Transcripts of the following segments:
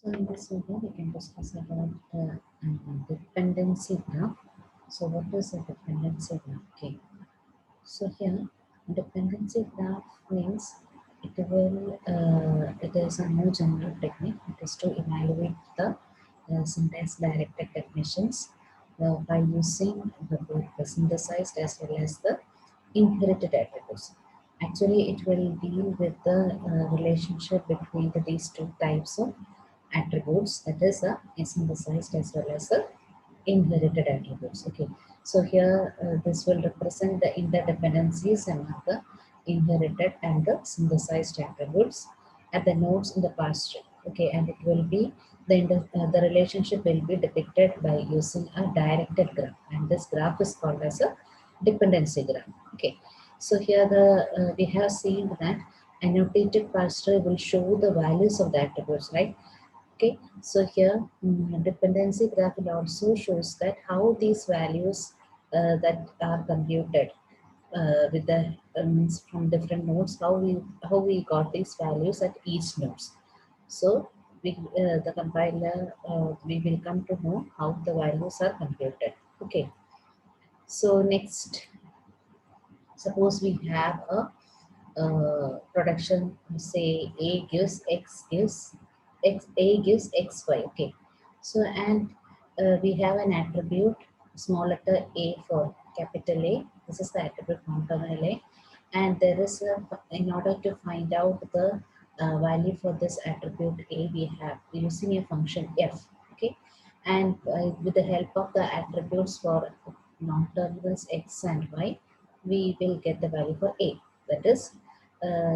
So in this video, we can discuss about dependency graph. So what is a dependency graph? Okay. So here, dependency graph means it is a new general technique. It is to evaluate the syntax directed definitions by using both the synthesized as well as the inherited attributes. Actually, it will deal with the relationship between these two types of attributes, that is a synthesized as well as the inherited attributes. Okay, so here this will represent the interdependencies among the inherited and the synthesized attributes at the nodes in the parse tree. Okay, and it will be the relationship will be depicted by using a directed graph, and this graph is called as a dependency graph. Okay, so here we have seen that annotated parse tree will show the values of the attributes, right? Okay, so here dependency graph will also shows that how these values that are computed with the from different nodes, how we got these values at each nodes. So the compiler we will come to know how the values are computed. Okay, so next, suppose we have a production, say A gives X, Y. Okay, so and we have an attribute small letter A for capital A. This is the attribute non-terminal A, and there is a, in order to find out the value for this attribute A, we have using a function F. Okay, and with the help of the attributes for non-terminals X and Y, we will get the value for A. That is,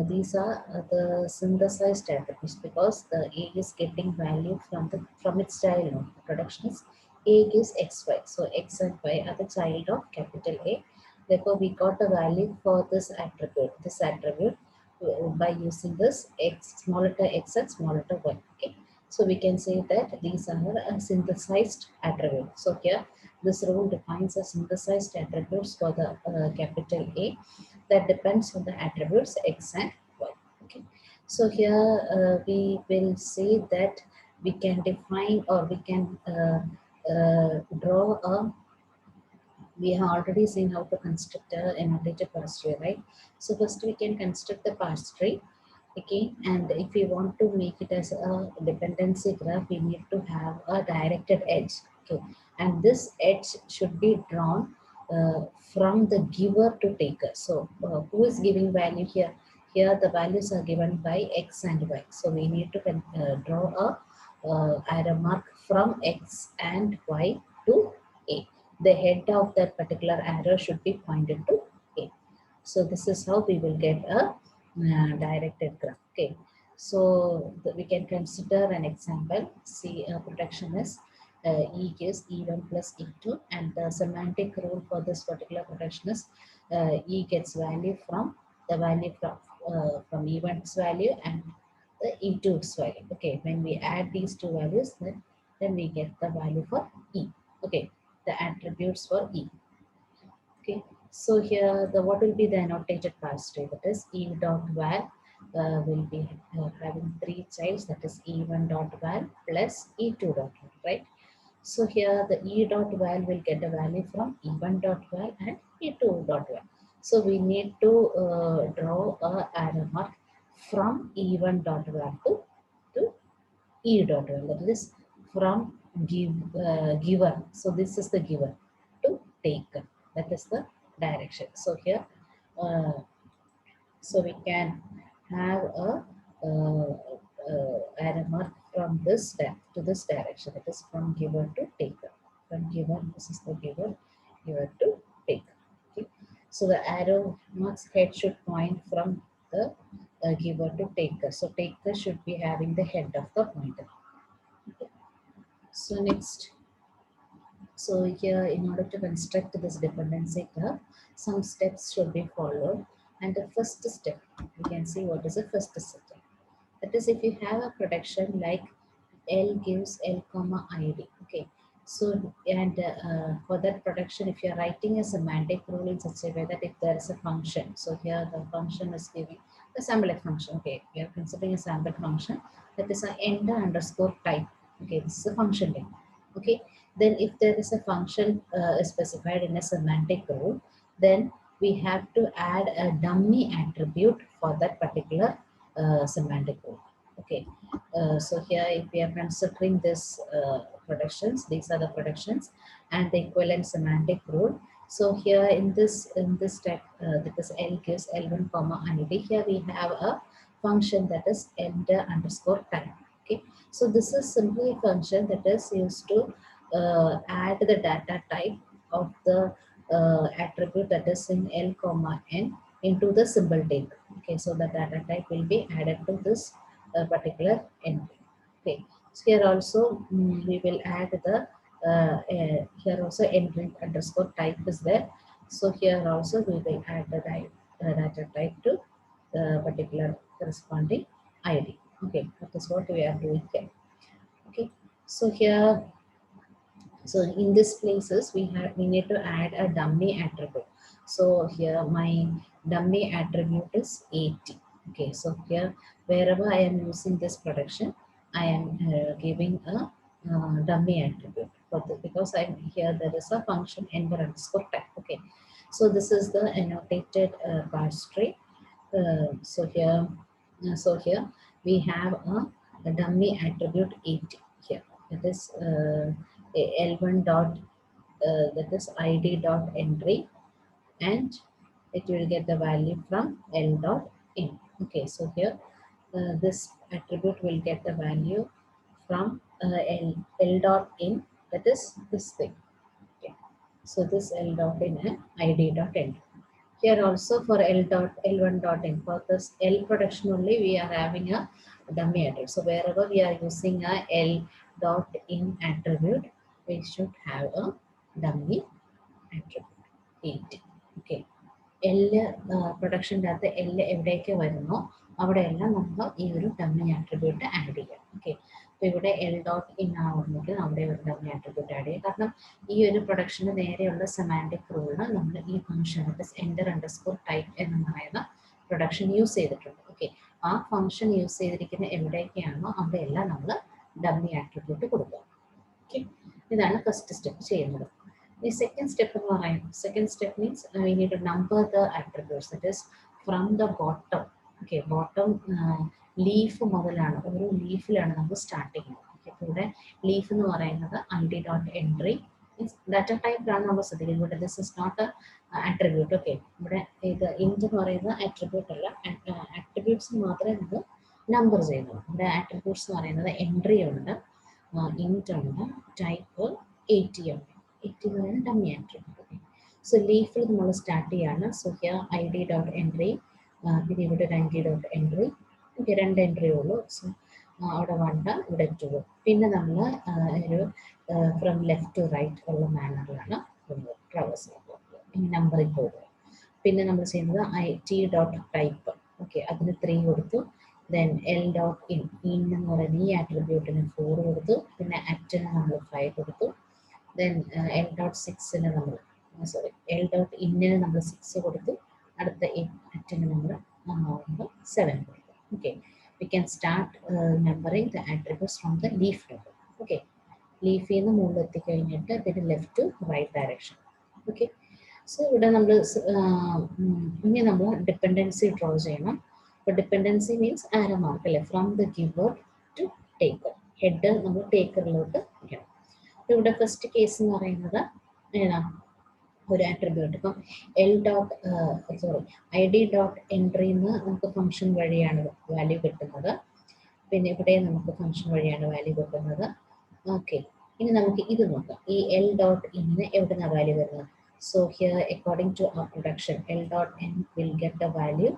these are the synthesized attributes, because the A is getting value from its child node. The production is A gives X, Y. So X and Y are the child of capital A. Therefore, we got the value for this attribute. By using this X, small letter X and small letter Y. Okay. So we can say that these are a synthesized attribute. So here, this rule defines a synthesized attributes for the capital A that depends on the attributes X and Y. Okay. So here we will say that we can define, or we can draw a, we have already seen how to construct a annotated parse tree, right? So first we can construct the parse tree. Okay, and if we want to make it as a dependency graph, we need to have a directed edge. Okay, and this edge should be drawn from the giver to taker. So who is giving value here? Here the values are given by X and Y. So we need to draw a arrow mark from X and Y to A. The head of that particular arrow should be pointed to A. So this is how we will get a directed graph. Okay, so we can consider an example. See, protection is E gives E1 plus E2, and the semantic rule for this particular protection is E gets value from the value from E1's value and the E2's value. Okay, when we add these two values, then we get the value for E. Okay, the attributes for E. Okay, so here the what will be the annotated parse tree? That is E dot val will be having three childs, that is E1 dot val plus E2 dot val, right? So here the E dot val will get a value from E1 dot val and E2 dot val. So we need to draw a arrow mark from E1 dot val to E dot val. That is from giver. So this is the giver to taker. That is the direction. So here, uh, so we can have a arrow mark from this to this direction. That is from giver to taker. From giver, this is the giver to taker. Okay. So the arrow mark's head should point from the giver to taker. So taker should be having the head of the pointer. Okay. So next, so here, in order to construct this dependency graph, some steps should be followed. And the first step, we can see what is the first step. That is, if you have a production like L gives L comma ID. Okay. So, and for that production, if you are writing a semantic rule in such a way that if there is a function, so here the function is giving the sample function. Okay, we are considering a sample function that is a enter underscore type. Okay, this is a function name. Okay, then if there is a function specified in a semantic rule, then we have to add a dummy attribute for that particular semantic rule. Okay, so here if we are considering this productions, these are the productions and the equivalent semantic rule. So here in this step, that is L gives L1 comma id. Here we have a function that is enter underscore time. Okay, so this is simply a function that is used to add the data type of the attribute that is in L comma n into the symbol table. Okay, so the data type will be added to this particular entry. Okay, so here also we will add the here also entry underscore type is there. So here also we will add the data type to the particular corresponding ID. Okay, that is what we are doing here. Okay, so here, so in this places we need to add a dummy attribute. So here my dummy attribute is 80. Okay, so here wherever I am using this production, I am giving a dummy attribute for this, because I'm here there is a function enter underscore type. Okay, so this is the annotated parse tree. So here we have a dummy attribute 80 here. That is L1 dot that is id dot entry, and it will get the value from L dot in. Okay, so here this attribute will get the value from L dot in, that is this thing. Okay, so this L dot in and id dot entry. Here also for L dot L1 dot in, for this L production only we are having a dummy attribute. So wherever we are using a L dot in attribute, we should have a dummy attribute 8. Okay. L പ്രൊഡക്ഷൻ്റെ അകത്ത് L എവിടേക്ക് വരുന്നോ അവിടെയെല്ലാം നമുക്ക് ഈ ഒരു dummy attribute add ചെയ്യാം. Okay, അപ്പോൾ ഇവിടെ L ഡോട്ട് ഇൻ ആവുന്നെങ്കിൽ അവിടെ ഒരു ഡമ്മി ആട്രിബ്യൂട്ട് ആഡ് ചെയ്യാം. കാരണം ഈ ഒരു പ്രൊഡക്ഷന് നേരെയുള്ള സെമാൻറ്റിക് റൂളിന് നമ്മൾ ഈ ഫംഗ്ഷൻ എൻ്റർ അണ്ടർസ്കോർ ടൈപ്പ് എന്ന് പറയുന്ന പ്രൊഡക്ഷൻ യൂസ് ചെയ്തിട്ടുണ്ട്. ഓക്കെ, ആ ഫംഗ്ഷൻ യൂസ് ചെയ്തിരിക്കുന്ന എവിടേക്കാണോ അവിടെയെല്ലാം നമ്മൾ ഡമ്മി ആട്രിബ്യൂട്ട് കൊടുക്കുക. ഓക്കെ, ഇതാണ് ഫസ്റ്റ് സ്റ്റെപ്പ് ചെയ്യുന്നത്. The second step എന്ന് പറയുന്നത്, second step means we need to number the attributes, that is from the bottom. Okay, bottom leaf മുതലാണ്, ഓരോ ലീഫിലാണ് നമ്മൾ സ്റ്റാർട്ട് ചെയ്യുന്നത്. ഓക്കെ, ഇവിടെ ലീഫ് എന്ന് പറയുന്നത് id ഡോട്ട് എൻട്രി ഡാറ്റ ടൈപ്പിലാണ് നമ്മൾ ശ്രദ്ധിക്കുന്നത്. ഇവിടെ this is not attribute. Okay, ഇവിടെ ഇത് ഇൻറ്റ് എന്ന് പറയുന്നത് ആട്രിബ്യൂട്ട് അല്ല, ആട്രിബ്യൂട്ട്സ് മാത്രമേ നമ്മൾ നമ്പർ ചെയ്യുന്നുള്ളൂ. ഇവിടെ ആട്രിബ്യൂട്ട്സ് എന്ന് പറയുന്നത് എൻട്രി ഉണ്ട്, ഇൻറ്റ് ഉണ്ട്, ടൈപ്പ് 80 ഉണ്ട്. 80 എന്ന് പറയുന്നത് ഡമ്മി ആട്രിബ്യൂട്ട്. സോ ലീഫിൽ നമ്മൾ സ്റ്റാർട്ട് ചെയ്യാണ്. So here id dot entry, പിന്നെ ഇവിടെ ഒരു id dot entry. Okay, 2 entry ഉള്ളൂ. സോ അവിടെ 1, ഇവിടെ 2. പിന്നെ നമ്മൾ ഒരു ഫ്രം ലെഫ്റ്റ് ടു റൈറ്റ് ഉള്ള മാനറിലാണ് ട്രാവേഴ്സ് ചെയ്യുന്നത്, നമ്പറിൽ പോകുക. പിന്നെ നമ്മൾ ചെയ്യുന്നത് ടി ഡോട്ട് ടൈപ്പ്. ഓക്കെ, അതിന് 3 കൊടുത്തു. Then L dot in, in എന്ന് പറയുന്ന ഈ ആട്രിബ്യൂട്ടിന് 4 കൊടുത്തു. പിന്നെ അറ്റിന് നമ്മൾ 5 കൊടുത്തു. ദെൻ L ഡോട്ട് 6ന് നമ്മൾ L ഡോട്ട് ഇന്നിന് നമ്മൾ 6 കൊടുത്തു. അടുത്ത അറ്റിന് നമ്മൾ 7 കൊടുത്തു. Okay, we can start numbering the attributes from the leaf level. Okay, ലീഫിൽ നിന്ന് മുകളിൽ എത്തിക്കഴിഞ്ഞിട്ട് പിന്നെ left to right direction. Okay, so ഇവിടെ നമ്മൾ ഇനി നമ്മൾ ഡിപ്പെൻഡൻസി ഡ്രോ ചെയ്യണം. അപ്പോൾ ഡിപ്പെൻഡൻസി മീൻസ് ആരോ മാർക്ക് അല്ലേ, from the giver to taker. Head നമ്മൾ ടേക്കറിലോട്ട് വയ്ക്കണം. ഇവിടെ ഫസ്റ്റ് കേസ് എന്ന് പറയുന്നത് ഏതാ, ഒരു ആട്രിബ്യൂട്ട്. ഇപ്പം id ഡോട്ട് എൻട്രിന്ന് നമുക്ക് ഫംഗ്ഷൻ വഴിയാണ് വാല്യൂ കിട്ടുന്നത്. പിന്നെ ഇവിടെ നമുക്ക് ഫംഗ്ഷൻ വഴിയാണ് വാല്യൂ കിട്ടുന്നത്. ഓക്കെ, ഇനി നമുക്ക് ഇത് നോക്കാം. ഈ L ഡോട്ട് ഇന്ന് എവിടെ നിന്നാണ് വാല്യൂ വരുന്നത്? So here according to our production L dot n will get the value.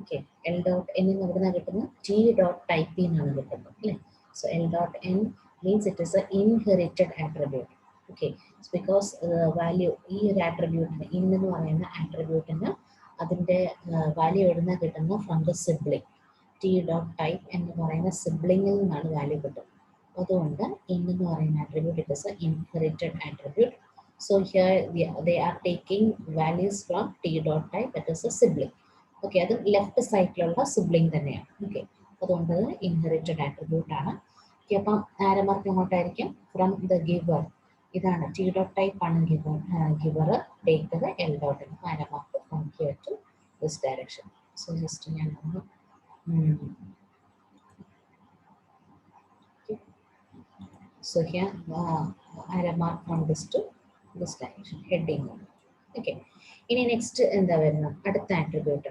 Okay, L dot n എവിടെ നിന്നാണ് കിട്ടുന്നത്? ടി ഡോട്ട് ടൈപ്പ് എന്നാണ് കിട്ടുന്നത് അല്ലേ. So L dot n means it is an inherited attribute. Okay, it's because value ഈ ഒരു ആട്രിബ്യൂട്ടിന് in എന്ന് പറയുന്ന ആട്രിബ്യൂട്ടിന് അതിൻ്റെ വാല്യൂ എവിടെ നിന്ന് കിട്ടുന്നു? From the sibling. T dot type എന്ന് പറയുന്ന സിബ്ലിങ്ങിൽ നിന്നാണ് വാല്യൂ കിട്ടുന്നത്. അതുകൊണ്ട് in എന്ന് പറയുന്ന attribute it is A inherited attribute. So here they are taking values from t dot type, that is a sibling. Okay, അത് ലെഫ്റ്റ് സൈഡിലുള്ള സിബ്ലിംഗ് തന്നെയാണ്. ഓക്കെ, അതുകൊണ്ട് ഇൻഹെറിറ്റഡ് ആട്രിബ്യൂട്ട് ആണ്. ഓക്കെ, അപ്പം ആരോ മാർക്ക് എങ്ങോട്ടായിരിക്കും? From the giver. ഇതാണ് T dot type ആണ് giver. Giver take the L dot arrow mark from here to this direction. So just ഞാൻ ഒന്ന് so here arrow mark from this to this direction, heading. Okay, ഇനി next എന്താ വരുന്നത്? അടുത്ത attribute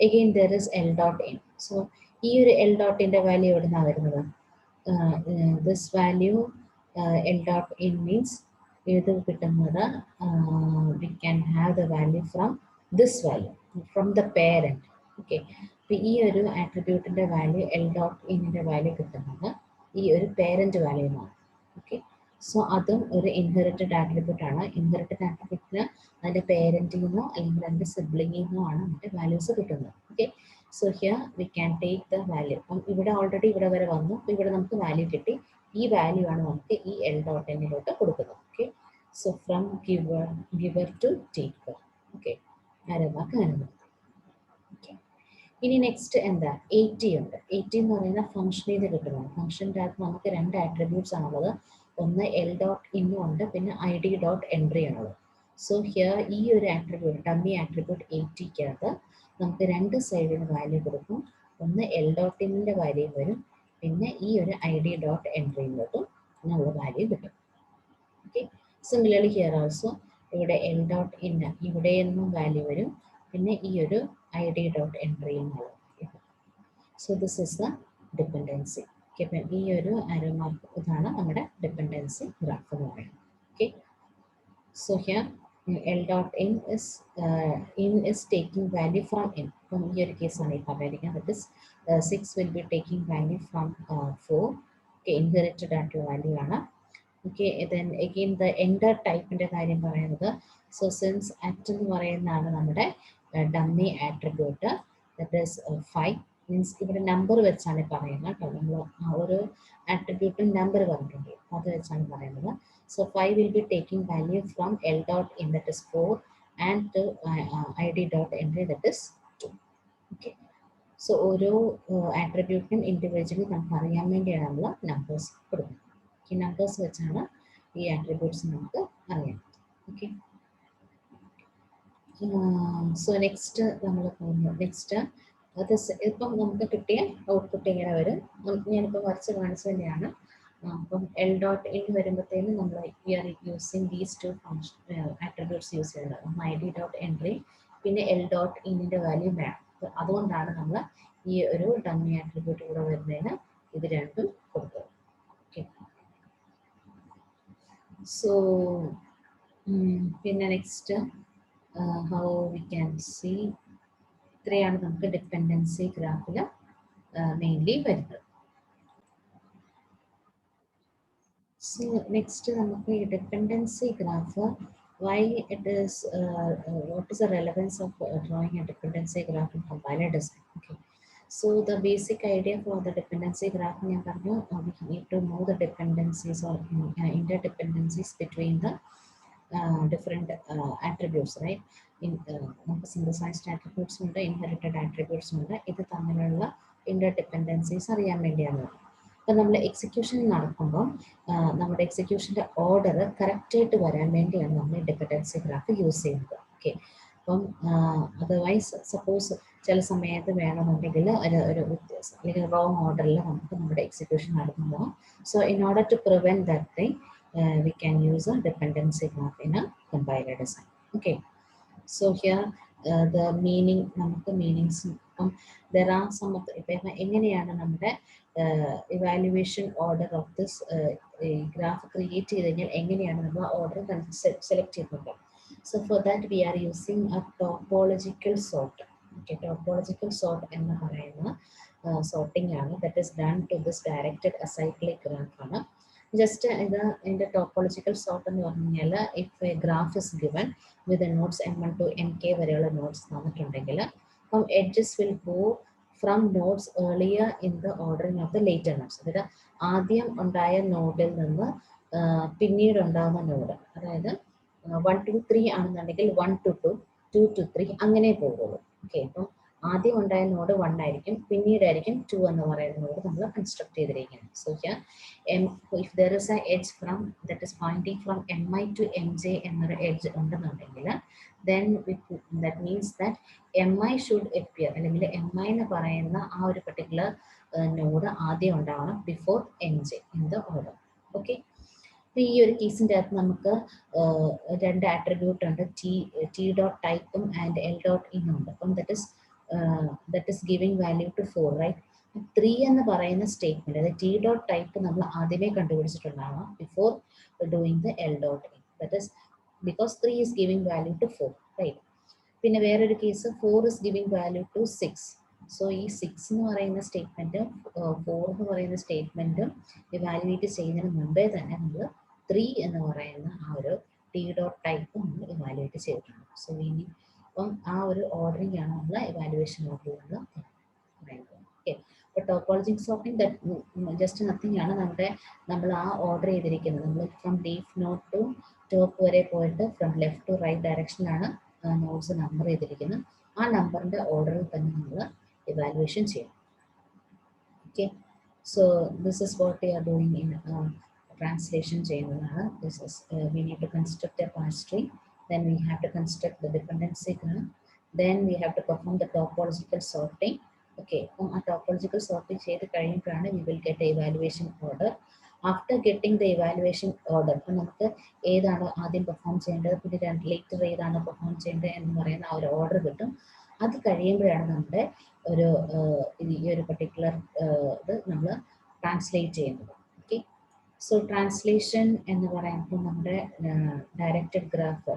again there is l dot in. So ഈ ഒരു l dot ന്റെ value എവിടെ നിന്നാണ് വരുന്നത്? This value l dot in means ഇത് കിട്ടുന്നത് we can have the value from this value, from the parent. Okay, അപ്പോൾ ഈ ഒരു ആട്രിബ്യൂട്ടിന്റെ വാല്യൂ l dot in ന്റെ വാല്യൂ കിട്ടുന്നത് ഈ ഒരു പേരന്റ് വാല്യൂമാണ്. ഓക്കെ, സോ അതും ഒരു ഇൻഹെറിറ്റഡ് ആട്രിബ്യൂട്ട് ആണ്. ഇൻഹെറിറ്റഡ് ആട്രിബ്യൂട്ടിന് അതിന്റെ പേരന്റിൽ നിന്നോ അല്ലെങ്കിൽ അതിന്റെ സിബ്ലിംഗിൽ നിന്നോ ആണ് അതിന്റെ വാല്യൂസ് കിട്ടുന്നത്. Okay, so here we can take the value. അപ്പം ഇവിടെ ഓൾറെഡി ഇവിടെ വരെ വന്നു, ഇവിടെ നമുക്ക് വാല്യൂ കിട്ടി. ഈ വാല്യൂ ആണ് നമുക്ക് ഈ എൽ ഡോട്ട് എന്നിലോട്ട് കൊടുക്കുന്നത്. Okay, so from giver to taker. Okay, arrow mark അങ്ങനെ. ഓക്കെ, ഇനി നെക്സ്റ്റ് എന്താ? 80 ഉണ്ട്. 80 എന്ന് പറയുന്ന ഫംഗ്ഷനിൽ നിന്ന് കിട്ടുന്നത്. ഫംഗ്ഷൻ്റെ അകത്ത് നമുക്ക് രണ്ട് ആട്രിബ്യൂട്ട്സ് ആണുള്ളത്. ഒന്ന് എൽ ഡോട്ട് ഇന്നും ഉണ്ട്, പിന്നെ ഐ ഡി ഡോട്ട് എൻട്രി ആണുള്ളത്. സോ ഹിയർ ഈ ഒരു ആട്രിബ്യൂട്ട്, ഡമ്മി ആട്രിബ്യൂട്ട് 80ക്കകത്ത് നമുക്ക് രണ്ട് സൈഡിന് വാല്യൂ കൊടുക്കും. ഒന്ന് എൽ ഡോട്ട് ഇന്നിൻ്റെ വാല്യൂ വരും, പിന്നെ ഈ ഒരു ഐ ഡി ഡോട്ട് എൻട്രിയിലോട്ടും നമ്മൾ വാല്യൂ കിട്ടും. ഓക്കെ, സിമിലർലി ഹിയർ ഓൾസോ ഇവിടെ എൽ ഡോട്ട് ഇൻ ഇവിടെ നിന്നും വാല്യൂ വരും, പിന്നെ ഈ ഒരു ഐ ഡി ഡോട്ട് എൻട്രിയിൽ നിന്നുള്ള. So this is the dependency. Okay, അപ്പം ഈ ഒരു ആരോ മാർക്ക് ഇതാണ് നമ്മുടെ ഡിപ്പെൻഡൻസി ഗ്രാഫ് എന്ന് പറയുന്നത്. Okay, so here L dot in is taking value from in. അപ്പം ഈ ഒരു കേസാണ് ഈ പറഞ്ഞിരിക്കുന്നത്. That is 6 will be taking value from 4. Okay, inherited ആയിട്ടുള്ള വാല്യൂ ആണ്. Okay, then again the enter ടൈപ്പിന്റെ കാര്യം പറയുന്നത്. സോ സിൻസ് അറ്റ് എന്ന് പറയുന്നതാണ് നമ്മുടെ dummy attribute. That is 5 means ഇവിടെ നമ്പർ വെച്ചാണ് പറയുന്നത് കേട്ടോ. നമ്മൾ ഒരു ആട്രിബ്യൂട്ടിൽ നമ്പർ പറഞ്ഞിട്ടുണ്ട്, അത് വെച്ചാണ് പറയുന്നത്. So 5 will be taking value from L dot in that is 4 and to I D dot entry that is 2. Okay, so ഓരോ ആട്രിബ്യൂട്ടിനും ഇൻഡിവിജ്വലി നമുക്ക് അറിയാൻ വേണ്ടിയാണ് നമ്മൾ നമ്പേഴ്സ് കൊടുക്കുന്നത്. ഈ നമ്പേഴ്സ് വെച്ചാണ് ഈ ആട്രിബ്യൂട്ട്സ് നമുക്ക് അറിയാം. ഓക്കെ, സോ നെക്സ്റ്റ് നമ്മൾ പോകുന്നു. നെക്സ്റ്റ് അത് ഇപ്പം നമുക്ക് കിട്ടിയ ഔട്ട്പുട്ട് ഇങ്ങനെ വരും. ഞാനിപ്പോൾ വരച്ച് കാണിച്ചു തന്നെയാണ്. അപ്പം എൽ ഡോട്ട് ഇൻ വരുമ്പോഴത്തേനും നമ്മൾ we are using these two function attributes use ചെയ്യുന്നത്. ഒന്ന് ഐ ഡി ഡോട്ട് എൻട്രി, പിന്നെ എൽ ഡോട്ട് ഇന്നിൻ്റെ വാല്യൂ വേണം. അതുകൊണ്ടാണ് നമ്മൾ ഈ ഒരു ഡമ്മി ആട്രിബ്യൂട്ട് കൂടെ വരുന്നതിന് ഇത് രണ്ടും കൊടുത്തത്. ഓക്കെ, സോ പിന്നെ next how we can see, ഇത്രയാണ് നമുക്ക് ഡിപ്പെൻഡൻസി ഗ്രാഫിൽ മെയിൻലി വരുന്നത്. സോ നെക്സ്റ്റ് നമുക്ക് ഈ dependency graph, why it is what is the relevance of drawing a dependency graph in compiler design. Okay, so the basic idea for the dependency graph ഞാൻ പറഞ്ഞു, we need to know the dependencies or interdependencies between the different attributes, right? നമുക്ക് synthesized attributes ഉണ്ട്, inherited attributes ഉണ്ട്. ഇത് തമ്മിലുള്ള interdependencies അറിയാൻ വേണ്ടിയാണ്. അപ്പം നമ്മൾ എക്സിക്യൂഷൻ നടക്കുമ്പോൾ നമ്മുടെ എക്സിക്യൂഷൻ്റെ ഓർഡർ കറക്റ്റായിട്ട് വരാൻ വേണ്ടിയാണ് നമ്മൾ ഡിപ്പെൻഡൻസി ഗ്രാഫ് യൂസ് ചെയ്യുന്നത്. ഓക്കെ, അപ്പം അതർവൈസ് സപ്പോസ് ചില സമയത്ത് വേണമെന്നുണ്ടെങ്കിൽ ഒരു വ്യത്യാസം അല്ലെങ്കിൽ റോങ് ഓർഡറിൽ നമുക്ക് നമ്മുടെ എക്സിക്യൂഷൻ നടക്കുമ്പോൾ, so in order to prevent that thing we can use a dependency graph in a compiler design. Okay, so here the meaning, നമുക്ക് meanings, there are some of the, ഇപ്പം എങ്ങനെയാണ് നമ്മുടെ evaluation order of this graph create ചെയ്ത് കഴിഞ്ഞാൽ എങ്ങനെയാണ് നമ്മൾ order select ചെയ്യുന്നത്. So for that we are using a topological sort. Okay, topological sort എന്ന് പറയുന്ന sorting ആണ്, that is done to this directed acyclic graph ആണ്. Just in the topological sort എന്ന് പറഞ്ഞു കഴിഞ്ഞാൽ, if a graph is given with the nodes m1 to mk വരെയുള്ള notes നമുക്കുണ്ടെങ്കിൽ, അപ്പം edges will go from nodes earlier in the ordering of the later nodes. അതായത് ആദ്യം ഉണ്ടായ നോഡിൽ നിന്ന് പിന്നീട് ഉണ്ടാകുന്ന നോഡ്, അതായത് 1 to 3 ആണെന്നുണ്ടെങ്കിൽ 1 to 2, 2 to 3 അങ്ങനെ പോകുള്ളൂ. ഓക്കെ, അപ്പം ആദ്യം ഉണ്ടായ നോഡ് 1 ആയിരിക്കും, പിന്നീടായിരിക്കും 2 എന്ന് പറയുന്ന നോഡ് നമ്മൾ കൺസ്ട്രക്ട് ചെയ്തിരിക്കുന്നത്. So here if there is a edge from that is pointing from MI to MJ എന്നൊരു എഡ്ജ് ഉണ്ടെന്നുണ്ടെങ്കിൽ then that means that MI should appear, അല്ലെങ്കിൽ MI എന്ന് പറയുന്ന ആ ഒരു പെർട്ടിക്കുലർ നോഡ് ആദ്യം ഉണ്ടാവണം before MJ in the order. Okay, അപ്പോൾ ഈ ഒരു കേസിൻ്റെ അകത്ത് നമുക്ക് രണ്ട് ആട്രിബ്യൂട്ട് ഉണ്ട്, ടി ഡോട്ട് ടൈപ്പും ആൻഡ് എൽ ഡോട്ട് ഇന്നും ഉണ്ട്. അപ്പം that is giving value to 4, right. 3 എന്ന് പറയുന്ന സ്റ്റേറ്റ്മെന്റ്, അതായത് ടി ഡോട്ട് ടൈപ്പ് നമ്മൾ ആദ്യമേ കണ്ടുപിടിച്ചിട്ടുണ്ടാവണം before doing the L dot in, that is because 3 is giving value to 4, right. പിന്നെ വേറൊരു case 4 is giving value to 6. So ഈ 6 എന്ന് പറയുന്ന സ്റ്റേറ്റ്മെന്റും 4 എന്ന് പറയുന്ന സ്റ്റേറ്റ്മെന്റും ഇവാലുവേറ്റ് ചെയ്യുന്നതിന് മുമ്പേ തന്നെ നമ്മൾ 3 എന്ന് പറയുന്ന ആ ഒരു ടി ഡോട്ട് ടൈപ്പ് നമ്മൾ ഇവാലുവേറ്റ് ചെയ്തിട്ടുണ്ട്. സോ ഇനി അപ്പം ആ ഒരു ഓർഡറിംഗ് ആണ് നമ്മൾ ഇവാലുവേഷൻ ഓർഡർ എന്ന് പറയുന്നത്. ഓക്കെ, അപ്പോൾ ടോപ്പോളജിക് സോർട്ടിംഗ് ജസ്റ്റ് നത്തിങ് ആണ് നമ്മൾ ആ ഓർഡർ ചെയ്തിരിക്കുന്നത്. നമ്മൾ from leaf node to top വരെ പോയിട്ട് ഫ്രം ലെഫ്റ്റ് ടു റൈറ്റ് ഡയറക്ഷനിലാണ് നോട്ട്സ് നമ്പർ ചെയ്തിരിക്കുന്നത്. ആ നമ്പറിൻ്റെ ഓർഡറിൽ തന്നെ നമ്മൾ ഇവാലുവേഷൻ ചെയ്യണം. Okay, so this is what we are doing in translation ചെയ്യുന്നതാണ്. This is we need to construct a parse tree, then we have to construct the dependency graph, then we have to perform the topological sorting. Okay, അപ്പം ആ topological sorting ചെയ്ത് കഴിയുമ്പോഴാണ് we will get the evaluation order. After getting the evaluation order, അപ്പം നമുക്ക് ഏതാണ് ആദ്യം perform ചെയ്യേണ്ടത്, പിന്നെ ലേറ്റർ ഏതാണ് പെർഫോം ചെയ്യേണ്ടത് എന്ന് പറയുന്ന ആ ഒരു ഓർഡർ കിട്ടും. അത് കഴിയുമ്പോഴാണ് നമ്മുടെ ഒരു ഈ ഒരു പർട്ടിക്കുലർ ഇത് നമ്മൾ ട്രാൻസ്ലേറ്റ് ചെയ്യുന്നത്. ഓക്കെ, സോ ട്രാൻസ്ലേഷൻ എന്ന് പറയുമ്പോൾ നമ്മുടെ ഡയറക്റ്റഡ് ഗ്രാഫ്,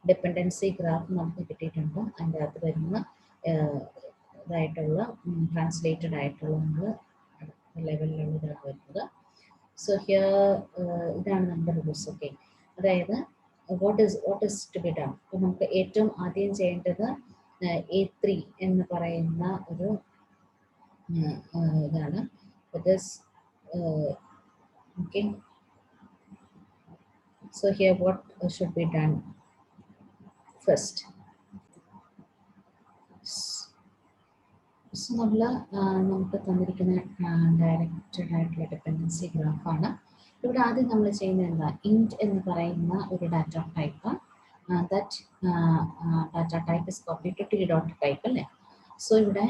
ഡിപ്പെൻഡൻസി ഗ്രാഫ് നമുക്ക് കിട്ടിയിട്ടുണ്ട്. അതിൻ്റെ അകത്ത് വരുന്ന ഇതായിട്ടുള്ള ട്രാൻസ്ലേറ്റഡ് ആയിട്ടുള്ള നമ്മൾ ലെവലിലുള്ള ഇതാണ് വരുന്നത്. സോ ഹിയർ ഇതാണ് നമ്മുടെ റൂൾസ്. ഓക്കെ, അതായത് what is to be done. അപ്പോൾ നമുക്ക് ഏറ്റവും ആദ്യം ചെയ്യേണ്ടത് A3 എന്ന് പറയുന്ന ഒരു ഇതാണ്. That is okay, so here what should be done first. So നമുക്ക് തന്നിരിക്കുന്ന ഡയറക്റ്റഡ് ആയിട്ടുള്ള ഡിപ്പെൻഡൻസി ഗ്രാഫാണ്. ഇവിടെ ആദ്യം നമ്മൾ ചെയ്യുന്നത് എന്താ, ഇൻറ്റ് എന്ന് പറയുന്ന ഒരു data type, that data type is copy to T dot type അല്ലേ. സോ ഇവിടെ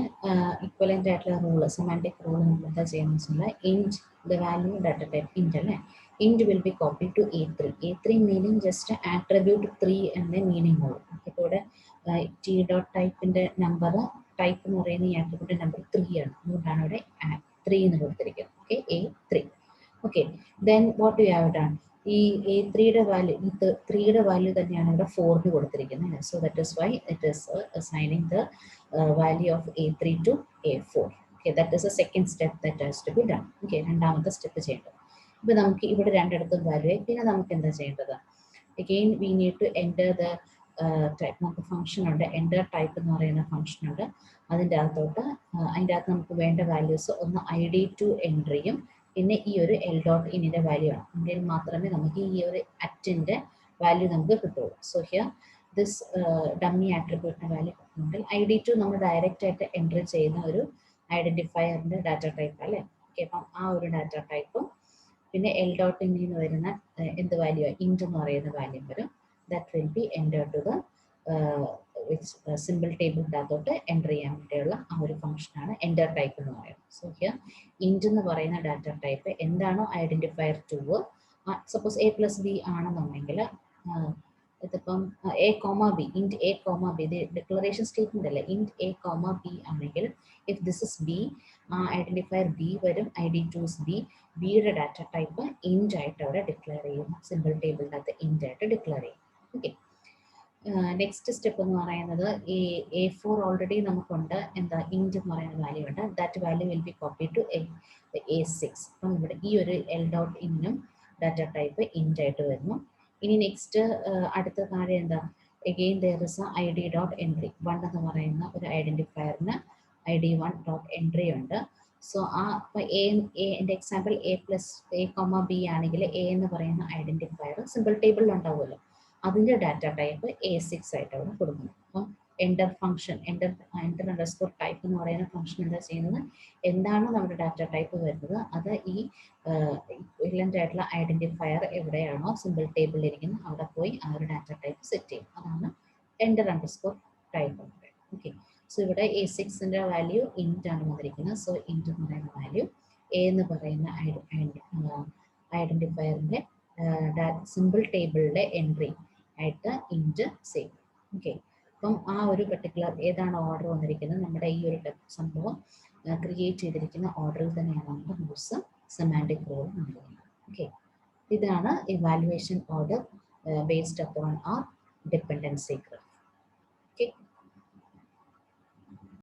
ഇക്വലൻ്റ് ആയിട്ടുള്ള റൂള്, സെമാൻറ്റിക് റൂൾ നമ്മൾ എന്താ ചെയ്യുന്നത് വെച്ചാൽ ഇൻറ്റ് the value data type int അല്ലേ, int will be copied to A3 meaning just attribute 3 എന്ന മീനിങ് ഉള്ളൂ. ഇപ്പോൾ ഇവിടെ ടി ഡോട്ട് ടൈപ്പിൻ്റെ നമ്പർ, ടൈപ്പ് എന്ന് പറയുന്ന ഈ ആട്രിബ്യൂട്ട് നമ്പർ 3 ആണ്, അതുകൊണ്ടാണ് ഇവിടെ 3 എന്ന് കൊടുത്തിരിക്കുന്നത്. Okay, A3. Okay, then what you have done, ഈ A3യുടെ വാല്യൂ, ഈ 3യുടെ വാല്യൂ തന്നെയാണ് ഇവിടെ 4 കൊടുത്തിരിക്കുന്നത്. So that is why it is assigning the value of A3 to A4. Okay, that is the second step that has to be done. Okay, രണ്ടാമത്തെ step ചെയ്യേണ്ടത്. ഇപ്പോൾ നമുക്ക് ഇവിടെ രണ്ടിടത്തും വാല്യൂ, പിന്നെ നമുക്ക് എന്താ ചെയ്യേണ്ടത്, again we need to enter the type. നമുക്ക് ഫംഗ്ഷൻ ഉണ്ട്, എൻ്റർ ടൈപ്പ് എന്ന് പറയുന്ന ഫംഗ്ഷൻ ഉണ്ട്. അതിൻ്റെ അകത്തോട്ട് അതിൻ്റെ അകത്ത് നമുക്ക് വേണ്ട വാല്യൂസ് ഒന്ന് ID2 എൻട്രിയും പിന്നെ ഈ ഒരു എൽ ഡോട്ട് ഇന്നിൻ്റെ വാല്യൂ ആണ്. എങ്കിൽ മാത്രമേ നമുക്ക് ഈ ഒരു അറ്റിൻ്റെ വാല്യൂ നമുക്ക് കിട്ടുള്ളൂ. സോ ഹിയർ ദിസ് ഡമ്മി ആട്രിബ്യൂട്ടിൻ്റെ വാല്യൂ കിട്ടുന്നുണ്ടെങ്കിൽ ID2 നമ്മൾ ഡയറക്റ്റ് ആയിട്ട് എൻട്രി ചെയ്യുന്ന ഒരു ഐഡന്റിഫയറിന്റെ ഡാറ്റ ടൈപ്പ് അല്ലേ. ഓക്കെ, അപ്പം ആ ഒരു ഡാറ്റ ടൈപ്പും പിന്നെ എൽ ഡോട്ട് ഇൻ നിന്ന് വരുന്ന എന്ത് വാല്യൂ, ഇൻറ്റ് എന്ന് പറയുന്ന വാല്യൂ വരും. That will be enter to the simple ടേബിളിൻ്റെ അകത്തോട്ട് എൻ്റർ ചെയ്യാൻ വേണ്ടിയുള്ള ആ ഒരു ഫംഗ്ഷനാണ് എൻ്റർ ടൈപ്പ് എന്ന് പറയുന്നത്. സോ ഹിയർ ഇൻറ്റ് എന്ന് പറയുന്ന ഡാറ്റ ടൈപ്പ് എന്താണോ ഐഡന്റിഫയർ 2, സപ്പോസ് A+B ആണെന്നുണ്ടെങ്കിൽ ഇതിപ്പം A, B, ഇൻറ്റ് A, B, ഇത് ഡിക്ലറേഷൻ സ്റ്റേറ്റ്മെന്റ് അല്ലേ, ഇൻറ്റ് A, B ആണെങ്കിൽ if this is B, identifier B വരും, ID2 is B, ബിയുടെ ഡാറ്റ ടൈപ്പ് ഇൻറ്റ് ആയിട്ട് അവിടെ ഡിക്ലെയർ ചെയ്യും, സിമ്പിൾ ടേബിളിൻ്റെ അകത്ത് ഇൻറ്റ് ആയിട്ട് ഡിക്ലെയർ ചെയ്യും. ഓക്കെ, നെക്സ്റ്റ് സ്റ്റെപ്പ് എന്ന് പറയുന്നത് A4 ഓൾറെഡി നമുക്കുണ്ട്, എന്താ ഇൻറ്റ് എന്ന് പറയുന്ന വാല്യൂ ഉണ്ട്, that value will be copy to A6. അപ്പം ഇവിടെ ഈ ഒരു എൽ ഡോട്ട് ഇന്നും ഡാറ്റ ടൈപ്പ് ഇൻറ്റ് ആയിട്ട് വരുന്നു. ഇനി നെക്സ്റ്റ് അടുത്ത താഴെ എന്താ, again there is ID dot entry 1 എന്ന് പറയുന്ന ഒരു ഐഡന്റിഫയറിന് ID1 ഡോട്ട് എൻട്രി ഉണ്ട്. സോ ആ എൻ്റെ എക്സാമ്പിൾ A+A, B ആണെങ്കിൽ A എന്ന് പറയുന്ന ഐഡന്റിഫയർ സിമ്പിൾ ടേബിളിൽ ഉണ്ടാവുമല്ലോ, അതിൻ്റെ ഡാറ്റ ടൈപ്പ് A6 ആയിട്ട് അവിടെ കൊടുക്കുന്നു. അപ്പം enter function enter underscore type എന്ന് പറയുന്ന ഫംഗ്ഷൻ എന്താ ചെയ്യുന്നത്, എന്താണ് നമ്മുടെ ഡാറ്റ ടൈപ്പ് വരുന്നത് അത് ഈ ഇക്വലൻ്റ് ആയിട്ടുള്ള ഐഡൻറ്റിഫയർ എവിടെയാണോ സിമ്പിൾ ടേബിളിൽ ഇരിക്കുന്നത് അവിടെ പോയി ആ ഒരു ഡാറ്റ ടൈപ്പ് സെറ്റ് ചെയ്യും. അതാണ് എൻ്റർ അണ്ടർസ്കോർ ടൈപ്പ് എന്ന് പറയുന്നത്. ഓക്കെ, സോ ഇവിടെ A6ൻ്റെ വാല്യൂ ഇൻറ്റ് ആണ് വന്നിരിക്കുന്നത്. സോ ഇൻറ്റ് എന്ന് പറയുന്ന വാല്യൂ എ എന്ന് പറയുന്ന ഐഡൻറ്റിഫയറിൻ്റെ സിമ്പിൾ ടേബിളിലെ എൻട്രി ആയിട്ട് ഇൻറ്റ് സേവ്. ഓക്കെ, അപ്പം ആ ഒരു പെർട്ടിക്കുലർ ഏതാണ് ഓർഡർ വന്നിരിക്കുന്നത് നമ്മുടെ ഈ ഒരു സംഭവം ക്രിയേറ്റ് ചെയ്തിരിക്കുന്ന ഓർഡറിൽ തന്നെയാണ് നമ്മുടെ യൂസ് സെമാൻറ്റിക് റോൾ നൽകുന്നത്. ഓക്കെ, ഇതാണ് evaluation order based upon our dependency graph.